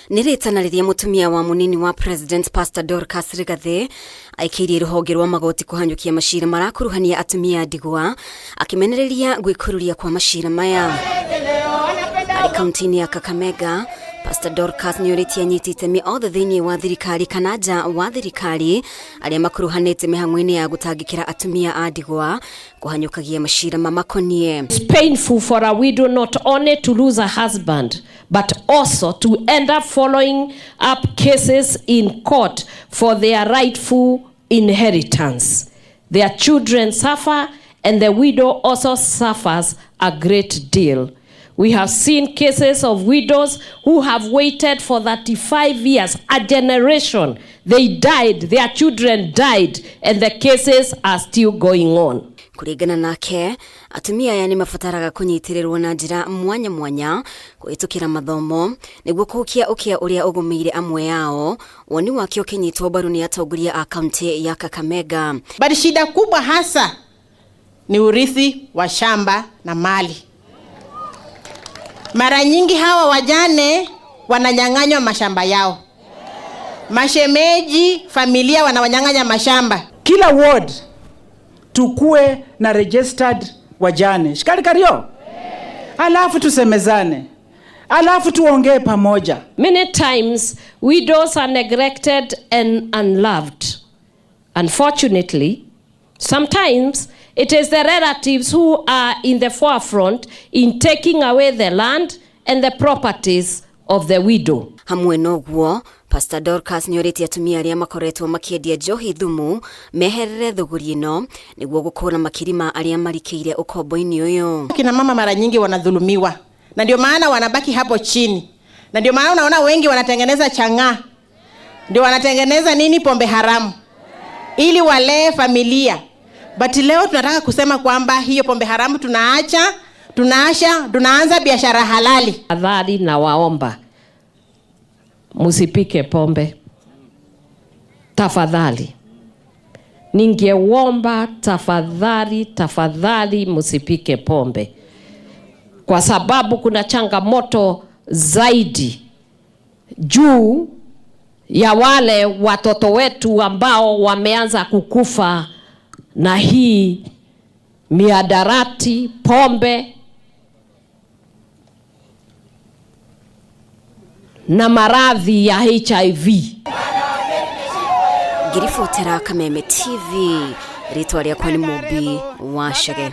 Niretanaririe mutumia wa munini wa President Pastor Dorcas Rigathi aikirie ruhonge rwa magoti kuhanyukia mashira marakuruhania atumia ndigwa akimenereria gwikururia kwa mashira maya. Ari kaunti ya Kakamega, Pastor Dorcas nioritie anyitite mi othe thiini wa thirikari kana nja wa thirikari aria makuruhanite mihang'weni ya gutangikira atumia a ndigwa kuhanyukagia mashira mamakonie. It's painful for a widow not only to lose a husband but also to end up following up cases in court for their rightful inheritance. Their children suffer and the widow also suffers a great deal. We have seen cases of widows who have waited for 35 years, a generation. They died, their children died, and the cases are still going on. Kurigana nake, atumia aya ni mafataraga kunyitirirwo na njira mwanya mwanya kuitukira mathomo niguo kuhukia ukia uria ugumiire amwe yao woni wake ukinyitwo baru ni atongoria a kaunti ya Kakamega. Bali shida kubwa hasa ni urithi wa shamba na mali. Mara nyingi hawa wajane wananyang'anywa mashamba yao. Mashemeji, familia wanawanyang'anya mashamba. Kila ward tukue na registered wajane. Shikari kario. Alafu tusemezane. Alafu tuongee pamoja. Many times widows are neglected and unloved. Unfortunately, sometimes it is the relatives who are in the forefront in taking away the land and the properties of the widow. Hamwe noguo, Pastor Dorcas nioritie atumia aria makoretwo makiendia njohi thumu meherere thuguri ino niguo gukura makirima aria marikeire ukombo-ini uyu. Kina mama mara nyingi wanadhulumiwa. Na ndio maana wanabaki hapo chini. Na ndio maana unaona wengi wanatengeneza chang'aa. Ndio wanatengeneza nini, pombe haramu. Ili walee familia. But leo tunataka kusema kwamba hiyo pombe haramu tunaanza biashara halali. Adhari na waomba musipike pombe. Tafadhali. Ningeomba tafadhali musipike pombe. Kwa sababu kuna changamoto zaidi juu ya wale watoto wetu ambao wameanza kukufa na hii miadarati, pombe na maradhi ya HIV. Girifotera Kameme TV, ritwa riakwa ni Mubi wa Shege.